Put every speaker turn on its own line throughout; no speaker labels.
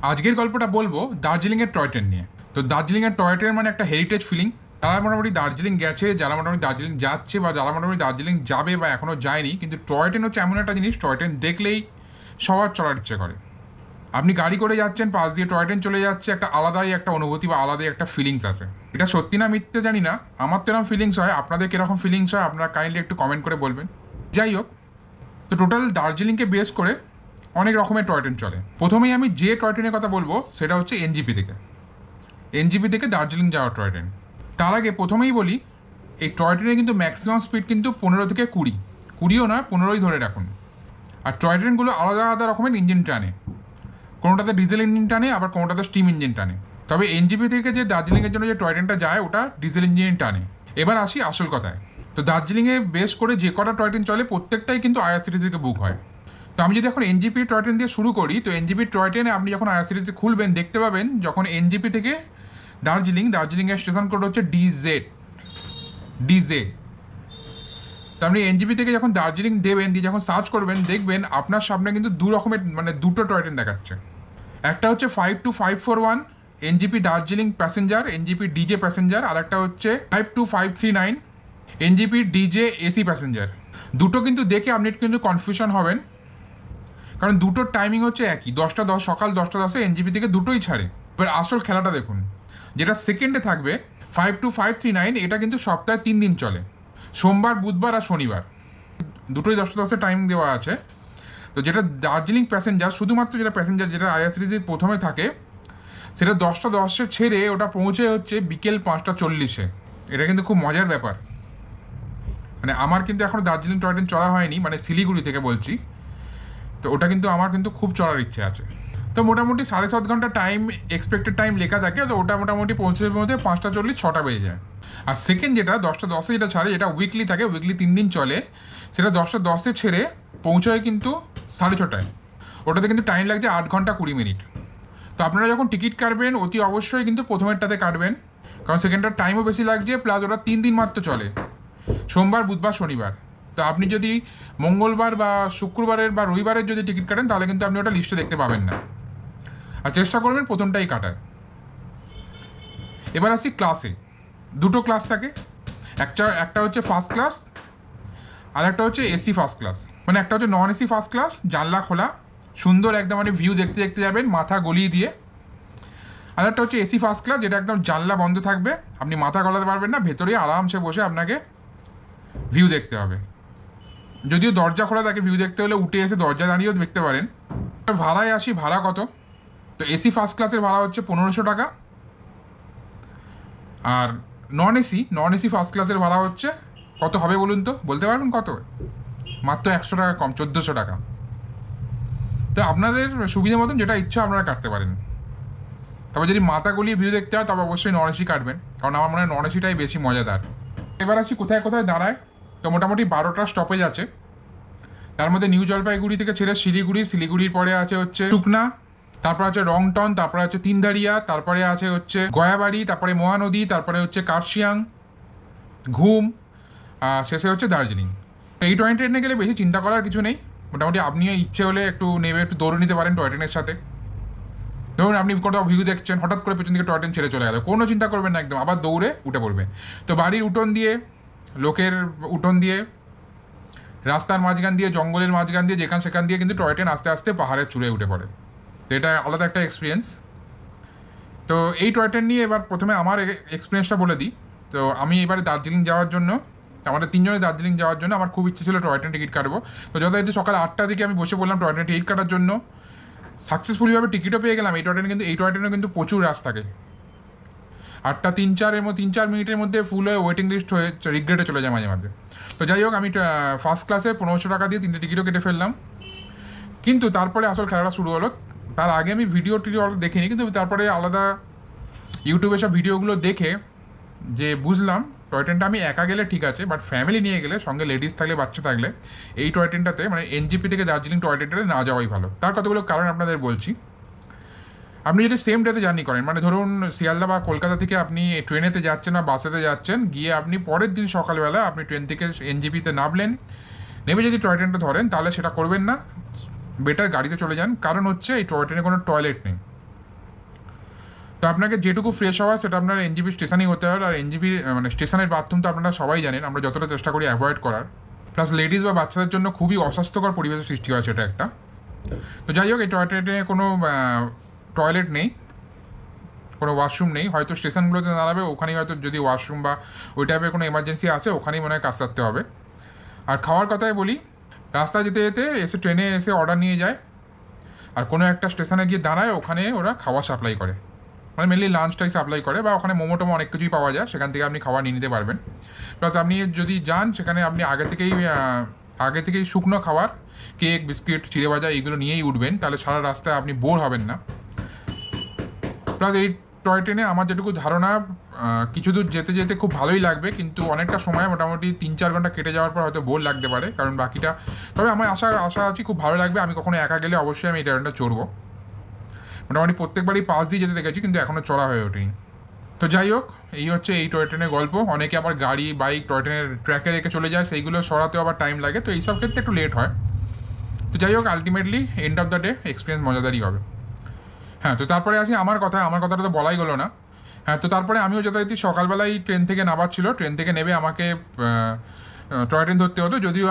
আজকের গল্পটা বলবো দার্জিলিংয়ের টয় ট্রেন নিয়ে। তো দার্জিলিংয়ের টয় ট্রেন মানে একটা হেরিটেজ ফিলিং। যারা মোটামুটি দার্জিলিং গেছে, যারা মোটামুটি দার্জিলিং যাচ্ছে, বা যারা মোটামুটি দার্জিলিং যাবে বা এখনও যায়নি, কিন্তু টয় ট্রেন হচ্ছে এমন একটা জিনিস, টয় ট্রেন দেখলেই সবার চলার ইচ্ছে করে। আপনি গাড়ি করে যাচ্ছেন, পাশ দিয়ে টয় ট্রেন চলে যাচ্ছে, একটা আলাদাই একটা অনুভূতি বা আলাদাই একটা ফিলিংস আছে। এটা সত্যি না মিথ্যে জানি না, আমার তো এরকম ফিলিংস হয়। আপনাদের কীরকম ফিলিংস হয় আপনারা কাইন্ডলি একটু কমেন্ট করে বলবেন। যাই হোক, তো টোটাল দার্জিলিংকে বেস করে অনেক রকমের টয় ট্রেন চলে। প্রথমেই আমি যে টয় ট্রেনের কথা বলবো সেটা হচ্ছে এনজিপি থেকে দার্জিলিং যাওয়ার টয় ট্রেন। তার আগে প্রথমেই বলি, এই টয় ট্রেনে কিন্তু ম্যাক্সিমাম স্পিড কিন্তু 15 থেকে 20, 20ও না 15ই ধরে রাখুন। আর টয় ট্রেনগুলো আলাদা আলাদা রকমের ইঞ্জিন টানে, কোনোটাতে ডিজেল ইঞ্জিন টানে, আবার কোনোটাতে স্টিম ইঞ্জিন টানে। তবে এনজিপি থেকে যে দার্জিলিংয়ের জন্য যে টয় ট্রেনটা যায় ওটা ডিজেল ইঞ্জিন টানে। এবার আসি আসল কথায়। তো দার্জিলিংয়ে বেশ করে যে কটা টয় ট্রেন চলে প্রত্যেকটাই কিন্তু আইআরসিটিসি থেকে বুক হয়। তো আমি যদি এখন এনজিপি টয় ট্রেন দিয়ে শুরু করি, তো এনজিপি টয় ট্রেনে আপনি যখন আইআরসিটিসি খুলবেন দেখতে পাবেন যখন এনজিপি থেকে দার্জিলিংয়ের স্টেশন কোড হচ্ছে ডিজে। তো আপনি এনজিপি থেকে যখন দার্জিলিং দেবেন, দিয়ে যখন সার্চ করবেন দেখবেন আপনার সামনে কিন্তু দু রকমের মানে দুটো টয় ট্রেন দেখাচ্ছে। একটা হচ্ছে 52541 NJP Darjeeling passenger, NJP DJ passenger, আর একটা হচ্ছে 52539 এনজিপি ডিজে এসি প্যাসেঞ্জার। দুটো কিন্তু দেখে আপনি কিন্তু কনফিউশন হবেন, কারণ দুটোর টাইমিং হচ্ছে একই, 10:10 সকাল 10:10 এনজিপি থেকে দুটোই ছাড়ে। এবার আসল খেলাটা দেখুন, যেটা সেকেন্ডে থাকবে 52539, এটা কিন্তু সপ্তাহে 3 দিন চলে, সোমবার, বুধবার আর শনিবার, দুটোই 10:10 টাইম দেওয়া আছে। তো যেটা দার্জিলিং প্যাসেঞ্জার, শুধুমাত্র যেটা প্যাসেঞ্জার যেটা আইআরসিটিসি প্রথমে থাকে, সেটা 10:10 ছেড়ে ওটা পৌঁছে হচ্ছে বিকেল 5:40। এটা কিন্তু খুব মজার ব্যাপার। মানে আমার কিন্তু এখনও দার্জিলিং টয় ট্রেন চড়া হয়নি, মানে শিলিগুড়ি থেকে বলছি। তো ওটা কিন্তু আমার কিন্তু খুব চড়ার ইচ্ছে আছে। তো মোটামুটি 7.5 ঘন্টা টাইম এক্সপেক্টেড টাইম লেখা থাকে, তো ওটা মোটামুটি পৌঁছে মধ্যে 5:40, 6টা বেজে যায়। আর সেকেন্ড যেটা 10:10 যেটা ছাড়ে, যেটা উইকলি থাকে, উইকলি 3 দিন চলে, সেটা 10:10 ছেড়ে পৌঁছয় কিন্তু 6:30টায়। ওটাতে কিন্তু টাইম লাগছে 8 ঘন্টা 20 মিনিট। তো আপনারা যখন টিকিট কাটবেন অতি অবশ্যই কিন্তু প্রথমেরটাতে কাটবেন, কারণ সেকেন্ডটার টাইমও বেশি লাগছে, প্লাস ওটা 3 দিন মাত্র চলে, সোমবার, বুধবার, শনিবার। তো আপনি যদি মঙ্গলবার বা শুক্রবারের বা রবিবারের যদি টিকিট কাটেন তাহলে কিন্তু আপনি ওটা লিস্টে দেখতে পাবেন না। আর চেষ্টা করবেন প্রথমটাই কাটার। এবার আসি ক্লাসে। দুটো ক্লাস থাকে, একটা হচ্ছে ফার্স্ট ক্লাস, আর একটা হচ্ছে এসি ফার্স্ট ক্লাস। মানে একটা হচ্ছে নন এসি ফার্স্ট ক্লাস, জানলা খোলা, সুন্দর একদম, মানে ভিউ দেখতে দেখতে যাবেন মাথা গলিয়ে দিয়ে। আর একটা হচ্ছে এসি ফার্স্ট ক্লাস, যেটা একদম জানলা বন্ধ থাকবে, আপনি মাথা গলাতে পারবেন না, ভেতরে আরামসে বসে আপনাকে ভিউ দেখতে হবে। যদিও দরজা খোলা থাকে, ভিউ দেখতে হলে উঠে এসে দরজা দাঁড়িয়েও দেখতে পারেন। ভাড়ায় আসি, ভাড়া কত? তো এসি ফার্স্ট ক্লাসের ভাড়া হচ্ছে 1500 টাকা, আর নন এসি ফার্স্ট ক্লাসের ভাড়া হচ্ছে কত হবে বলুন তো? বলতে পারবেন কত? মাত্র 100 টাকা কম, 1400 টাকা। তো আপনাদের সুবিধা মতন যেটা ইচ্ছা আপনারা কাটতে পারেন। তবে যদি মাথা গলিয়ে ভিউ দেখতে হয় তবে অবশ্যই নন এসি কাটবেন, কারণ আমার মনে হয় নন এসিটাই বেশি মজাদার। এবার আসি কোথায় কোথায় দাঁড়ায়। তো মোটামুটি 12টা স্টপেজ আছে। তার মধ্যে নিউ জলপাইগুড়ি থেকে ছেড়ে শিলিগুড়ির পরে আছে হচ্ছে টুকনা, তারপরে আছে রংটন, তারপরে আছে তিনদারিয়া, তারপরে আছে হচ্ছে গয়াবাড়ি, তারপরে মহানদী, তারপরে হচ্ছে কার্শিয়াং, ঘুম, শেষে হচ্ছে দার্জিলিং। তো এই টয় ট্রেনে গেলে বেশি চিন্তা করার কিছু নেই। মোটামুটি আপনিও ইচ্ছে হলে একটু নেবে, একটু দৌড়ে নিতে পারেন টয় ট্রেনের সাথে। ধরুন আপনি কোথাও ভিউ দেখছেন, হঠাৎ করে পেছন দিকে টয় ট্রেন ছেড়ে চলে গেল, কোনো চিন্তা করবেন না, একদম আবার দৌড়ে উঠে পড়বে। তো বাড়ির উঠোন দিয়ে, লোকের উঠোন দিয়ে, রাস্তার মাঝখান দিয়ে, জঙ্গলের মাঝখান দিয়ে, যেখান সেখান দিয়ে কিন্তু টয় ট্রেন আস্তে আস্তে পাহাড়ের চূড়ে উঠে পড়ে। তো এটা আলাদা একটা এক্সপিরিয়েন্স। তো এই টয় ট্রেন নিয়ে এবার প্রথমে আমার এক্সপিরিয়েন্সটা বলে দিই। তো আমি এবারে দার্জিলিং যাওয়ার জন্য, আমাদের 3 জনে দার্জিলিং যাওয়ার জন্য আমার খুব ইচ্ছে ছিল টয় ট্রেন টিকিট কাটবো। তো যথারীতি সকাল 8টার দিকে আমি বসে পড়লাম টয় ট্রেন টিকিট কাটার জন্য। সাকসেসফুলিভাবে টিকিটও পেয়ে গেলাম। এই টয় ট্রেনে কিন্তু প্রচুর রাশ থাকে। 8টা 3-4 মিনিটের মধ্যে ফুল হয়ে ওয়েটিং লিস্ট হয়ে রিগ্রেটে চলে যায় মাঝে মাঝে। তো যাই হোক, আমি ফার্স্ট ক্লাসে 1500 টাকা দিয়ে 3টে টিকিটও কেটে ফেললাম। কিন্তু তারপরে আসল খেলাটা শুরু হলো। তার আগে আমি ভিডিও দেখিনি, কিন্তু তারপরে আলাদা ইউটিউবে সব ভিডিওগুলো দেখে যে বুঝলাম টয় ট্রেনটা আমি একা গেলে ঠিক আছে, বাট ফ্যামিলি নিয়ে গেলে, সঙ্গে লেডিস থাকলে, বাচ্চা থাকলে, এই টয় ট্রেনটাতে মানে এনজিপি থেকে দার্জিলিং টয় ট্রেনটাতে না যাওয়াই ভালো। তার কতগুলো কারণ আপনাদের বলছি। আপনি যদি সেম ডেতে জার্নি করেন, মানে ধরুন শিয়ালদা বা কলকাতা থেকে আপনি ট্রেনেতে যাচ্ছেন বা বাসেতে যাচ্ছেন, গিয়ে আপনি পরের দিন সকালবেলা আপনি ট্রেন থেকে এনজিপিতে নামলেন, নেমে যদি টয় ট্রেনটা ধরেন তাহলে সেটা করবেন না, বেটার গাড়িতে চলে যান। কারণ হচ্ছে এই টয় ট্রেনে কোনো টয়লেট নেই। তো আপনাকে যেটুকু ফ্রেশ হওয়া সেটা আপনার এনজিপি স্টেশনেই হতে হবে। আর এনজিপি মানে স্টেশনের বাথরুম তো আপনারা সবাই জানেন, আমরা যতটা চেষ্টা করি অ্যাভয়েড করার। প্লাস লেডিস বা বাচ্চাদের জন্য খুবই অস্বাস্থ্যকর পরিবেশের সৃষ্টি হয় সেটা একটা। তো যাই হোক, এই টয়লেটে কোনো টয়লেট নেই, কোনো ওয়াশরুম নেই। হয়তো স্টেশনগুলোতে দাঁড়াবে, ওখানেই হয়তো যদি ওয়াশরুম বা ওই টাইপের কোনো এমার্জেন্সি আছে ওখানেই মনে হয় কাজ সারতে হবে। আর খাওয়ার কথাই বলি, রাস্তায় যেতে যেতে এসে ট্রেনে এসে অর্ডার নিয়ে যায়, আর কোনো একটা স্টেশনে গিয়ে দাঁড়ায়, ওখানে ওরা খাওয়া সাপ্লাই করে, মানে মেনলি লাঞ্চটাই সাপ্লাই করে, বা ওখানে মোমো টোমো অনেক কিছুই পাওয়া যায়, সেখান থেকে আপনি খাবার নিয়ে নিতে পারবেন। প্লাস আপনি যদি যান সেখানে আপনি আগে থেকেই শুকনো খাবার, কেক, বিস্কিট, চিড়ে ভাজা এইগুলো নিয়েই উঠবেন, তাহলে সারা রাস্তায় আপনি বোর হবেন না। প্লাস এই টয় ট্রেনে আমার যেটুকু ধারণা, কিছু দূর যেতে যেতে খুব ভালোই লাগবে, কিন্তু অনেকটা সময় মোটামুটি 3-4 ঘন্টা কেটে যাওয়ার পর হয়তো বোর লাগতে পারে, কারণ বাকিটা, তবে আমার আশা আছি খুব ভালো লাগবে। আমি কখনো একা গেলে অবশ্যই আমি এই ট্রেনটা চড়বো। মোটামুটি প্রত্যেকবারই পাশ দিয়ে যেতে দেখেছি, কিন্তু এখনও চড়া হয়ে ওঠেনি। তো যাই হোক, এই হচ্ছে এই টয় ট্রেনের গল্প। অনেকে আবার গাড়ি, বাইক টয় ট্রেনের ট্র্যাকে রেখে চলে যায়, সেইগুলো সরাতেও আবার টাইম লাগে, তো এইসব ক্ষেত্রে একটু লেট হয়। তো যাই হোক, ultimately end of the day experience মজাদারই হবে। হ্যাঁ, তো তারপরে আসি আমার কথাটা তো বলাই গেলো না। হ্যাঁ, তো তারপরে আমিও যথারীতি সকালবেলায় ট্রেন থেকে নামার ছিল, ট্রেন থেকে নেবে আমাকে টয় ট্রেন ধরতে হতো। যদিও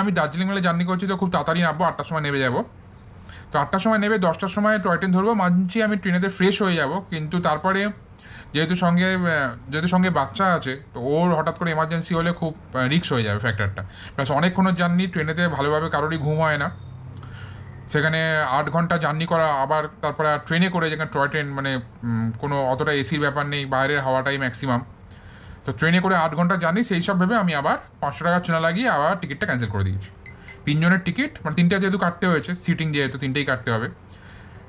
আমি দার্জিলিং মেলে জার্নি করছি, তো খুব তাড়াতাড়ি নামবো, 8টার সময় নেমে যাবো। তো 8টার সময় নেবে, 10টার সময় টয় ট্রেন ধরবো, মানছি আমি ট্রেনেতে ফ্রেশ হয়ে যাব। কিন্তু তারপরে যেহেতু সঙ্গে বাচ্চা আছে, তো ওর হঠাৎ করে এমার্জেন্সি হলে খুব রিস্ক হয়ে যাবে ফ্যাক্টরটা। প্লাস অনেকক্ষণের জার্নি, ট্রেনেতে ভালোভাবে কারোরই ঘুম হয় না, সেখানে 8 ঘন্টা জার্নি করা, আবার তারপরে আর ট্রেনে করে, যেখানে টয় ট্রেন মানে কোনো অতটা এসির ব্যাপার নেই, বাইরের হাওয়াটাই ম্যাক্সিমাম। তো ট্রেনে করে 8 ঘন্টা জার্নি, সেই সব ভেবে আমি আবার 500 টাকা চুনা লাগিয়ে আবার টিকিটটা ক্যান্সেল করে দিয়েছি। 3 জনের টিকিট, মানে 3টা যেহেতু কাটতে হয়েছে, সিটিং যেহেতু 3টেই কাটতে হবে,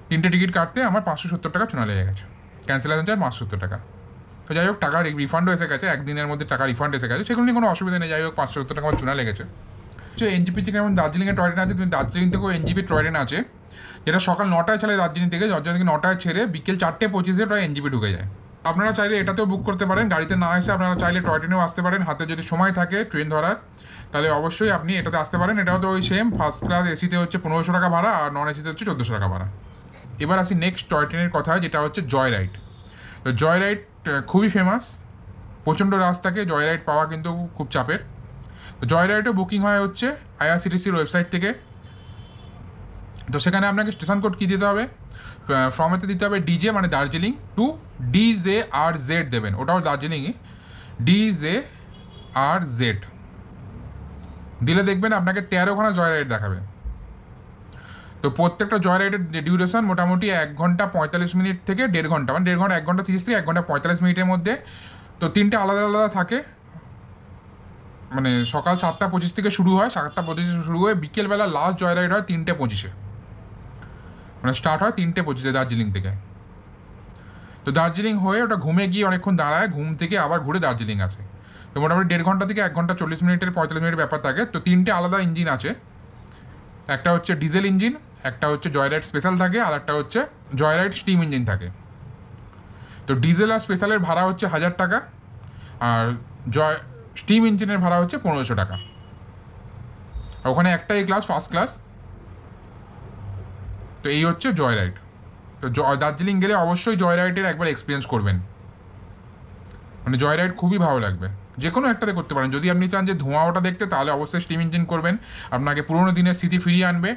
3টে টিকিট কাটতে আমার 570 টাকা চুনা লেগে গেছে। ক্যান্সেলেশন চার্জ 570 টাকা। তো যাই হোক, টাকা রিফান্ডও এসে গেছে, একদিনের মধ্যে টাকা রিফান্ড এসে গেছে, সেগুলো নিয়ে কোনো অসুবিধা নেই। যাই হোক, 570 টাকা আমার চুনা লেগেছে। এনজিপি থেকে যেমন দার্জিলিংয়ে টয় ট্রেন আছে, তুমি দার্জিলিং থেকেও এনজিপি টয় ট্রেন আছে, যেটা সকাল 9টায় চলে দার্জিলিং থেকে 9টায় ছেড়ে বিকেল 4:25 প্রায় এনজিপি ঢুকে যায়। আপনারা চাইলে এটাতেও বুক করতে পারেন, গাড়িতে না এসে আপনারা চাইলে টয় ট্রেনেও আসতে পারেন। হাতে যদি সময় থাকে ট্রেন ধরার, তাহলে অবশ্যই আপনি এটাতে আসতে পারেন। এটাও তো ওই সেম, ফার্স্ট ক্লাস এসিতে হচ্ছে 1500 টাকা ভাড়া, আর নন এসিতে হচ্ছে 1400 টাকা ভাড়া। এবার আসি নেক্সট টয় ট্রেনের কথা, যেটা হচ্ছে জয় রাইড। তো জয় রাইড খুবই ফেমাস, প্রচণ্ড রাস্তাকে জয় রাইড পাওয়া কিন্তু খুব চাপের। তো জয় রাইডও বুকিং হয় হচ্ছে আইআরসিটিসির ওয়েবসাইট থেকে। তো সেখানে আপনাকে স্টেশন কোড কী দিতে হবে, ফর্মেতে দিতে হবে ডিজে মানে দার্জিলিং টু DJRZ দেবেন, ওটাও দার্জিলিংয়ে DJRZ দিলে দেখবেন আপনাকে 13খানা জয় রাইড দেখাবে। তো প্রত্যেকটা জয় রাইডের ডিউরেশন মোটামুটি 1 ঘন্টা 45 মিনিট থেকে 1.5 ঘন্টা, মানে 1.5 ঘন্টা, 1 ঘন্টা 30 থেকে 1 ঘন্টা 45 মিনিটের মধ্যে। তো 3টে আলাদা আলাদা থাকে, মানে সকাল 7:25 থেকে শুরু হয়, 7:25 শুরু হয়ে বিকেলবেলা লাস্ট জয় রাইড হয় 3:25, মানে স্টার্ট হয় 3:25 দার্জিলিং থেকে। তো দার্জিলিং হয়ে ওটা ঘুমে গিয়ে অনেকক্ষণ দাঁড়ায়, ঘুম থেকে আবার ঘুরে দার্জিলিং আসে। তো মোটামুটি 1.5 ঘন্টা থেকে 1 ঘন্টা 40 মিনিটের 45 মিনিটের ব্যাপার থাকে। তো 3টে আলাদা ইঞ্জিন আছে, একটা হচ্ছে ডিজেল ইঞ্জিন, একটা হচ্ছে জয় রাইড স্পেশাল থাকে, আর একটা হচ্ছে জয় রাইড স্টিম ইঞ্জিন থাকে। তো ডিজেল আর স্পেশালের ভাড়া হচ্ছে 1000 টাকা, আর স্টিম ইঞ্জিনের ভাড়া হচ্ছে 1500 টাকা। ওখানে একটাই ক্লাস, ফার্স্ট ক্লাস। তো এই হচ্ছে জয় রাইড। তো দার্জিলিং গেলে অবশ্যই জয় রাইডের একবার এক্সপিরিয়েন্স করবেন, মানে জয় রাইড খুবই ভালো লাগবে। যে কোনো একটাতে করতে পারেন। যদি আপনি চান যে ধোঁয়া ওটা দেখতে, তাহলে অবশ্যই স্টিম ইঞ্জিন করবেন, আপনাকে পুরোনো দিনের স্মৃতি ফিরিয়ে আনবে।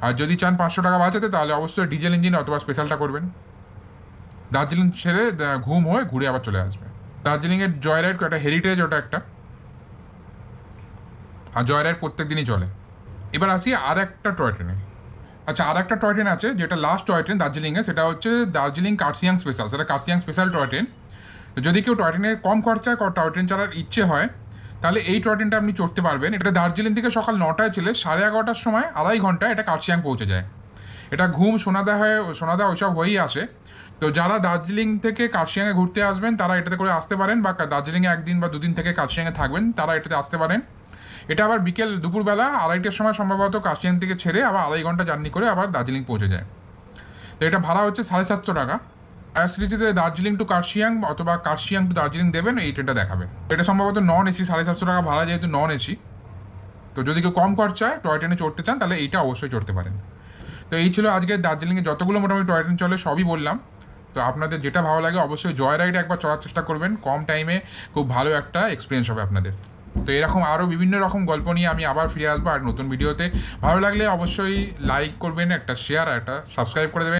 আর যদি চান 500 টাকা বাঁচাতে, তাহলে অবশ্যই ডিজেল ইঞ্জিন অথবা স্পেশালটা করবেন। দার্জিলিং ছেড়ে ঘুম হয়ে ঘুরে আবার চলে আসবে। দার্জিলিংয়ের জয় রাইড একটা হেরিটেজ, ওটা একটা, আর জয় রাইড প্রত্যেক দিনই চলে। এবার আসি আর একটা টয় ট্রেনে। আচ্ছা, আর একটা টয় ট্রেন আছে যেটা লাস্ট টয় ট্রেন দার্জিলিংয়ে, সেটা হচ্ছে দার্জিলিং কার্সিয়াং স্পেশাল। সেটা কার্সিয়াং স্পেশাল টয় ট্রেন। তো যদি কেউ টয় ট্রেনে কম খরচায় টয় ট্রেন চড়ার ইচ্ছে হয়, তাহলে এই টয় ট্রেনটা আপনি চড়তে পারবেন। এটা দার্জিলিং থেকে সকাল 9টায় চলে 11:30টার সময় 2.5 ঘন্টায় এটা কার্সিয়াং পৌঁছে যায়। এটা ঘুম, সোনাদা ওইসব হয়েই আসে। তো যারা দার্জিলিং থেকে কার্সিয়াংয়ে ঘুরতে আসবেন, তারা এটাতে করে আসতে পারেন, বা দার্জিলিংয়ে 1 দিন বা 2 দিন থেকে কার্সিয়াংয়ে থাকবেন, তারা এটাতে আসতে পারেন। এটা আবার দুপুরবেলা 2:30টার সময় সম্ভবত কার্সিয়াং থেকে ছেড়ে আবার 2.5 ঘন্টা জার্নি করে আবার দার্জিলিং পৌঁছে যায়। তো এটা ভাড়া হচ্ছে 750 টাকা। আইআরসিটিসিতে দার্জিলিং টু কার্সিয়াং অথবা কার্সিয়াং টু দার্জিলিং দেবেন, এই ট্রেনটা দেখাবে। এটা সম্ভবত নন এসি, 750 টাকা ভাড়া, যেহেতু নন এসি। তো যদি কেউ কম খরচায় টয় ট্রেনে চড়তে চান, তাহলে এইটা অবশ্যই চড়তে পারেন। তো এই ছিল আজকে দার্জিলিংয়ে যতগুলো মোটামুটি টয় ট্রেন চলে সবই বললাম। তো আপনাদের যেটা ভালো লাগে অবশ্যই জয় রাইড একবার চড়ার চেষ্টা করবেন, কম টাইমে খুব ভালো একটা এক্সপিরিয়েন্স হবে আপনাদের। তো এরকম আরও বিভিন্ন রকম গল্প নিয়ে আমি আবার ফিরে আসবো আর নতুন ভিডিওতে। ভালো লাগলে অবশ্যই লাইক করবেন, একটা শেয়ার আর একটা সাবস্ক্রাইব করে দেবেন।